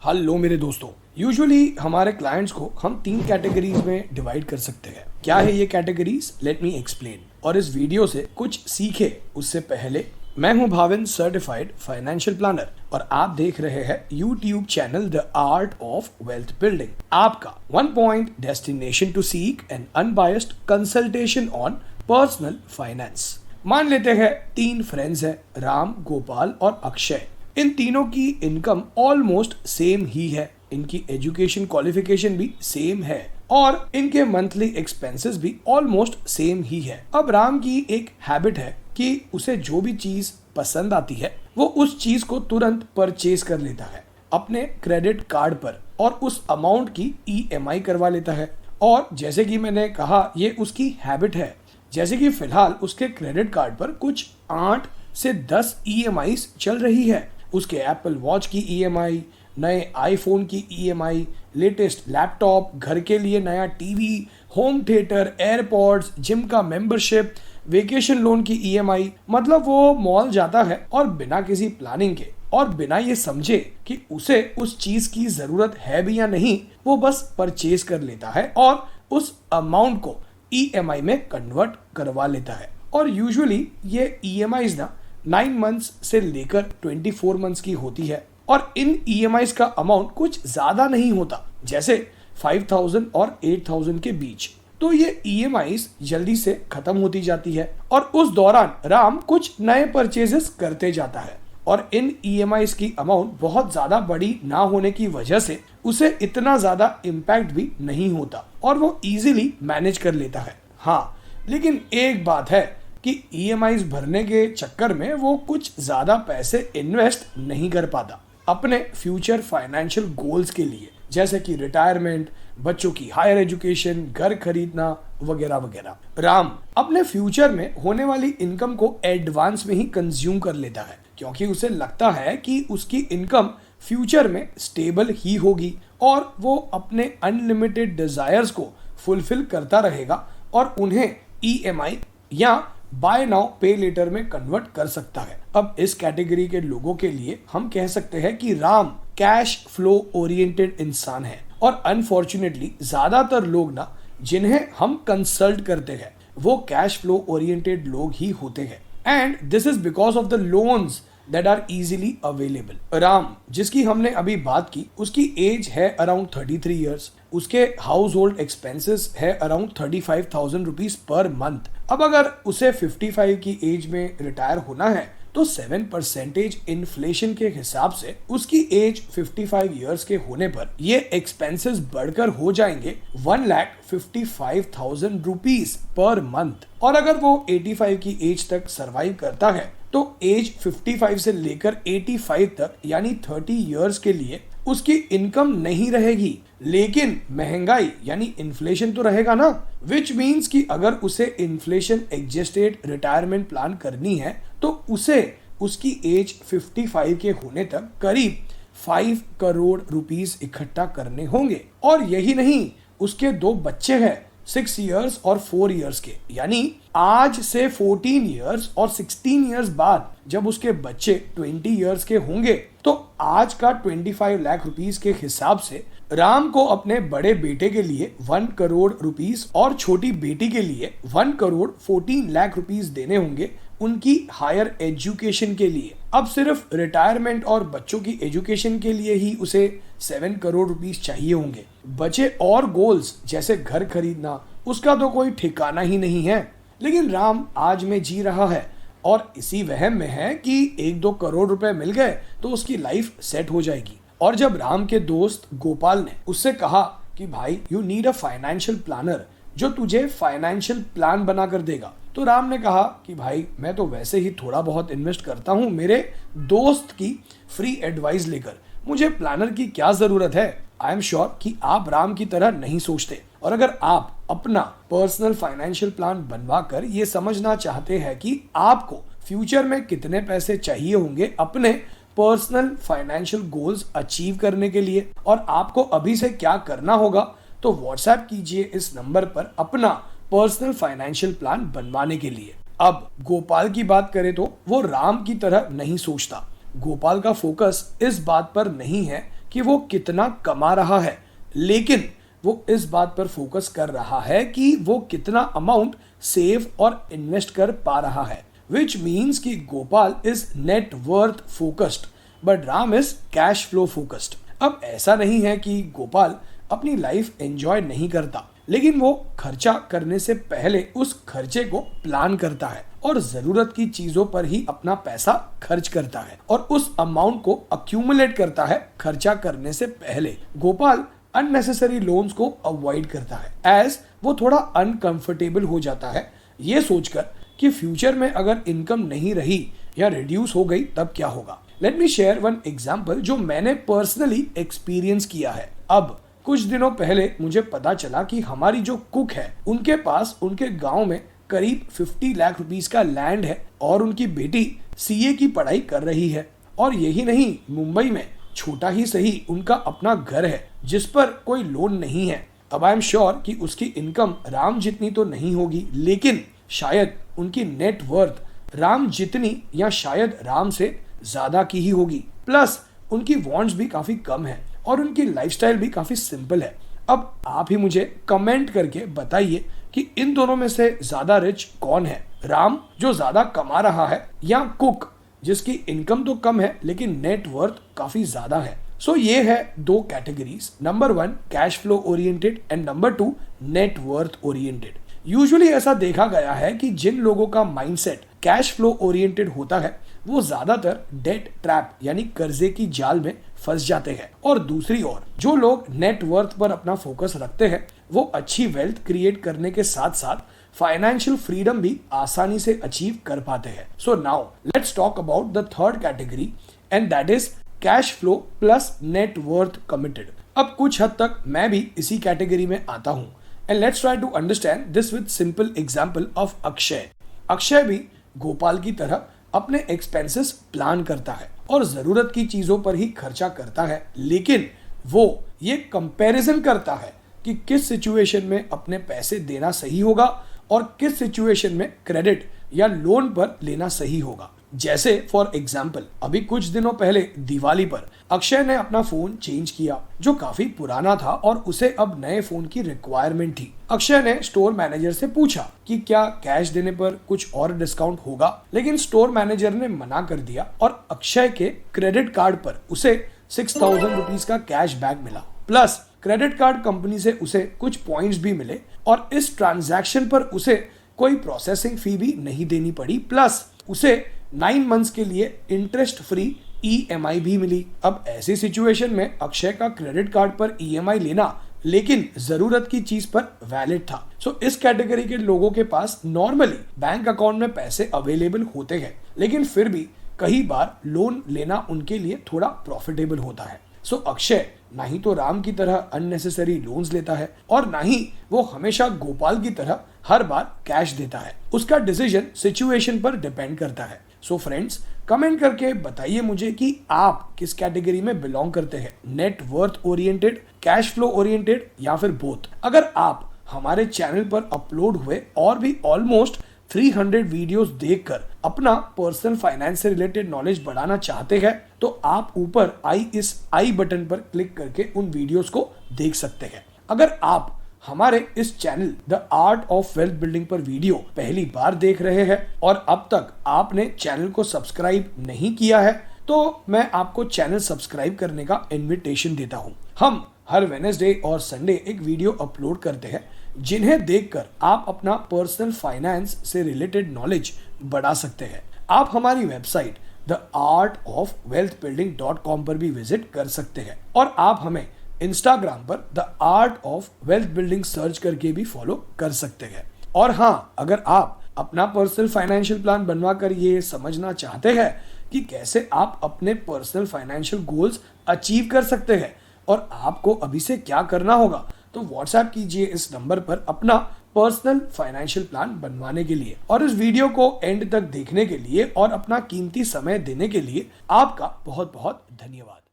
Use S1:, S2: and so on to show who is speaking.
S1: Hello मेरे दोस्तों। Usually हमारे क्लाइंट्स को हम 3 कैटेगरीज में डिवाइड कर सकते हैं। क्या है ये कैटेगरीज? Let me explain. और इस वीडियो से कुछ सीखे उससे पहले, मैं हूं भाविन, सर्टिफाइड फाइनेंशियल प्लानर, और आप देख रहे हैं YouTube channel the art of wealth building, आपका 1 point destination to seek an unbiased consultation on personal finance. मान लेते हैं 3 फ्रेंड्स हैं, राम, गोपाल और अक्षय। इन तीनों की इनकम ऑलमोस्ट सेम ही है, इनकी एजुकेशन क्वालिफिकेशन भी सेम है और इनके मंथली एक्सपेंसेस भी ऑलमोस्ट सेम ही है। अब राम की एक हैबिट है कि उसे जो भी चीज पसंद आती है वो उस चीज को तुरंत परचेज कर लेता है अपने क्रेडिट कार्ड पर और उस अमाउंट की EMI करवा लेता है। और जैसे कि मैंने कहा, ये उसकी हैबिट है। जैसे कि फिलहाल उसके क्रेडिट कार्ड पर कुछ 8 से 10 EMIs चल रही है। उसके एप्पल वॉच की EMI, नए आईफोन की EMI, लेटेस्ट लैपटॉप, घर के लिए नया TV, home theatre, AirPods, gym का मेंबरशिप, वेकेशन लोन की EMI। मतलब वो मॉल जाता है और बिना किसी प्लानिंग के और बिना ये समझे कि उसे उस चीज की जरूरत है भी या नहीं, वो बस परचेज कर लेता है और उस अमाउंट को EMI में कन्वर्ट करवा लेता है। और यूजुअली ये EMIs ना 9 मंथ्स से लेकर 24 मंथ्स की होती है और इन EMIs का अमाउंट कुछ ज्यादा नहीं होता, जैसे 5000 और 8000 के बीच। तो ये EMIs जल्दी से खत्म होती जाती है और उस दौरान राम कुछ नए परचेजेस करते जाता है और इन EMIs की अमाउंट बहुत ज्यादा बड़ी ना होने की वजह से उसे इतना ज्यादा इम्पैक्ट भी नहीं होता और वो इजीली मैनेज कर लेता है। हाँ, लेकिन एक बात है कि EMIs भरने के चक्कर में वो कुछ ज्यादा पैसे इन्वेस्ट नहीं कर पाता अपने फ्यूचर फाइनेंशियल गोल्स के लिए, जैसे कि रिटायरमेंट, बच्चों की हायर एजुकेशन, घर खरीदना वगैरह वगैरह। राम अपने फ्यूचर में होने वाली इनकम को एडवांस में ही कंज्यूम कर लेता है क्योंकि उसे लगता है कि उसकी इनकम फ्यूचर में स्टेबल ही होगी और वो अपने अनलिमिटेड डिजायर्स को फुलफिल करता रहेगा और उन्हें EMI या बाय नाउ पे लेटर में कन्वर्ट कर सकता है। अब इस कैटेगरी के लोगों के लिए हम कह सकते हैं कि राम कैश फ्लो ओरिएंटेड इंसान है और अनफॉर्चुनेटली ज्यादातर लोग ना जिन्हें हम कंसल्ट करते हैं वो कैश फ्लो ओरिएंटेड लोग ही होते हैं, and this is because of the loans that are easily available। Ram जिसकी हमने अभी बात की, उसकी एज है अराउंड 33 ईयर्स, उसके हाउस होल्ड एक्सपेंसेस है अराउंड 35,000 रुपीज पर मंथ। अब अगर उसे 55 की एज में रिटायर होना है तो 7% इन्फ्लेशन के हिसाब से उसकी एज 55 ईयर्स के होने पर ये एक्सपेंसेस बढ़कर हो जाएंगे 1,55,000 रुपीज पर मंथ। और अगर वो 85 की एज तक सरवाइव करता है तो एज 55 से लेकर 85 तक यानी 30 इयर्स के लिए उसकी इनकम नहीं रहेगी, लेकिन महंगाई यानी इन्फ्लेशन तो रहेगा ना। विच मीन्स कि अगर उसे इन्फ्लेशन एडजस्टेड रिटायरमेंट प्लान करनी है तो उसे उसकी एज 55 के होने तक करीब 5 करोड़ रुपीस इकट्ठा करने होंगे। और यही नहीं, उसके 2 बच्चे हैं, 6 इयर्स और 4 इयर्स के, यानी आज से 14 इयर्स और 16 इयर्स बाद जब उसके बच्चे 20 इयर्स के होंगे तो आज का 25 लाख रुपीस के हिसाब से राम को अपने बड़े बेटे के लिए 1 करोड़ रुपीस और छोटी बेटी के लिए 1 करोड़ 14 लाख रुपीस देने होंगे उनकी हायर एजुकेशन के लिए। अब सिर्फ रिटायरमेंट और बच्चों की एजुकेशन के लिए ही उसे 7 करोड़ रुपीस चाहिए होंगे। बचे और गोल्स जैसे घर खरीदना, उसका तो कोई ठिकाना ही नहीं है। लेकिन राम आज में जी रहा है और इसी वहम में है कि 1-2 करोड़ रुपए मिल गए तो उसकी लाइफ सेट हो जाएगी। और जब राम के दोस्त गोपाल ने उससे कहा कि भाई you need a financial planner जो तुझे फाइनेंशियल प्लान बना कर देगा, तो राम ने कहा कि भाई मैं तो वैसे ही थोड़ा बहुत इन्वेस्ट करता हूँ मेरे दोस्त की फ्री एडवाइस लेकर, मुझे प्लानर की क्या जरूरत है। आई एम श्योर कि आप राम की तरह नहीं सोचते, और अगर आप अपना पर्सनल फाइनेंशियल प्लान बनवा कर ये समझना चाहते हैं कि आपको फ्यूचर में कितने पैसे चाहिए होंगे अपने पर्सनल फाइनेंशियल गोल्स अचीव करने के लिए और आपको अभी से क्या करना होगा, तो व्हाट्सएप कीजिए इस नंबर पर अपना पर्सनल फाइनेंशियल प्लान बनवाने के लिए। अब गोपाल की बात करें तो वो राम की तरह नहीं सोचता। गोपाल का फोकस इस बात पर नहीं है कि वो कितना कमा रहा है, लेकिन वो इस बात पर फोकस कर रहा है कि वो कितना अमाउंट सेव और इन्वेस्ट कर पा रहा है। विच मीन्स कि Gopal is net worth focused but Ram is cash flow focused. अब ऐसा नहीं है कि गोपाल अपनी लाइफ एंजॉय नहीं करता, लेकिन वो खर्चा करने से पहले उस खर्चे को प्लान करता है और जरूरत की चीजों पर ही अपना पैसा खर्च करता है और उस अमाउंट को अक्यूमुलेट करता है खर्चा करने से पहले। गोपाल अननेसेसरी लोन्स को अवॉइड करता है एज वो थोड़ा अनकंफर्टेबल हो जाता है ये सोचकर कि फ्यूचर में अगर इनकम नहीं रही या रिड्यूस हो गई तब क्या होगा। Let me share one example जो मैंने पर्सनली एक्सपीरियंस किया है। अब कुछ दिनों पहले मुझे पता चला कि हमारी जो कुक है उनके पास उनके गांव में करीब 50 लाख रुपीस का लैंड है और उनकी बेटी सीए की पढ़ाई कर रही है। और यही नहीं, मुंबई में छोटा ही सही उनका अपना घर है जिस पर कोई लोन नहीं है। अब आई एम श्योर कि उसकी इनकम राम जितनी तो नहीं होगी, लेकिन शायद उनकी नेट वर्थ राम जितनी या शायद राम से ज्यादा की ही होगी। प्लस उनकी वांट्स भी काफी कम है और उनकी लाइफस्टाइल भी काफी सिंपल है। अब आप ही मुझे कमेंट करके बताइए कि इन दोनों में से ज्यादा रिच कौन है, राम जो ज्यादा कमा रहा है या कुक जिसकी इनकम तो कम है लेकिन नेट वर्थ काफी ज्यादा है। सो ये है दो categories, number 1 cash flow oriented and number 2 net worth oriented. Usually ऐसा देखा गया है कि जिन लोगों का माइंडसेट कैश फ्लो ओरिएंटेड होता है वो ज्यादातर डेट ट्रैप यानी कर्जे की जाल में फंस जाते हैं, और दूसरी ओर जो लोग नेट वर्थ पर अपना फोकस रखते हैं वो अच्छी वेल्थ क्रिएट करने के साथ साथ फाइनेंशियल फ्रीडम भी आसानी से अचीव कर पाते हैं। So now let's talk about the third category and that is cash flow plus net worth committed. अब कुछ हद तक मैं भी इसी कैटेगरी में आता हूं and let's try to understand this with simple example of Akshay. Akshay भी गोपाल की तरह अपने एक्सपेंसेस प्लान करता है और जरूरत की चीजों पर ही खर्चा करता है, लेकिन वो ये कंपैरिजन करता है कि किस सिचुएशन में अपने पैसे देना सही होगा और किस सिचुएशन में क्रेडिट या लोन पर लेना सही होगा। जैसे फॉर एग्जाम्पल अभी कुछ दिनों पहले दिवाली पर अक्षय ने अपना फोन चेंज किया जो काफी पुराना था और उसे अब नए फोन की रिक्वायरमेंट थी। अक्षय ने स्टोर मैनेजर से पूछा कि क्या कैश देने पर कुछ और डिस्काउंट होगा, लेकिन स्टोर मैनेजर ने मना कर दिया और अक्षय के क्रेडिट कार्ड पर उसे 6,000 रुपीज का कैश बैक मिला। प्लस क्रेडिट कार्ड कंपनी से उसे कुछ पॉइंट्स भी मिले और इस ट्रांजैक्शन पर उसे कोई प्रोसेसिंग फी भी नहीं देनी पड़ी। प्लस उसे 9 मंथ्स के लिए इंटरेस्ट फ्री EMI भी मिली। अब ऐसी सिचुएशन में अक्षय का क्रेडिट कार्ड पर EMI लेना लेकिन जरूरत की चीज पर वैलिड था। सो इस कैटेगरी के लोगों के पास नॉर्मली बैंक अकाउंट में पैसे अवेलेबल होते हैं, लेकिन फिर भी कई बार लोन लेना उनके लिए थोड़ा प्रॉफिटेबल होता है। सो अक्षय ना ही तो राम की तरह अननेसेसरी लोन्स लेता है और ना ही वो हमेशा गोपाल की तरह हर बार कैश देता है। उसका डिसीजन सिचुएशन पर डिपेंड करता है। सो फ्रेंड्स, कमेंट करके बताइए मुझे कि आप किस कैटेगरी में बिलोंग करते हैं, net worth oriented, cash flow oriented या फिर बोथ। अगर आप हमारे चैनल पर अपलोड हुए और भी ऑलमोस्ट 300 वीडियोस देखकर अपना पर्सनल फाइनेंस से रिलेटेड नॉलेज बढ़ाना चाहते हैं तो आप ऊपर इस आई बटन पर क्लिक करके उन वीडियोस को देख सकते हैं। अगर आप हमारे इस channel the art of wealth building पर वीडियो पहली बार देख रहे हैं और अब तक आपने चैनल को सब्सक्राइब नहीं किया है तो मैं आपको चैनल सब्सक्राइब करने का इनविटेशन देता हूं। हम हर वेडनेसडे और संडे एक वीडियो अपलोड करते हैं जिन्हें देखकर आप अपना पर्सनल फाइनेंस से रिलेटेड नॉलेज बढ़ा सकते हैं। आप हमारी वेबसाइट theartofwealthbuilding.com पर भी विजिट कर सकते हैं और आप हमें इंस्टाग्राम पर the art of wealth building search करके भी फॉलो कर सकते हैं। और हाँ, अगर आप अपना पर्सनल फाइनेंशियल प्लान बनवा कर ये समझना चाहते हैं कि कैसे आप अपने पर्सनल फाइनेंशियल गोल्स अचीव कर सकते हैं और आपको अभी से क्या करना होगा, तो व्हाट्सएप कीजिए इस नंबर पर अपना पर्सनल फाइनेंशियल प्लान बनवाने के लिए। और इस वीडियो को एंड तक देखने के लिए और अपना कीमती समय देने के लिए आपका बहुत बहुत धन्यवाद।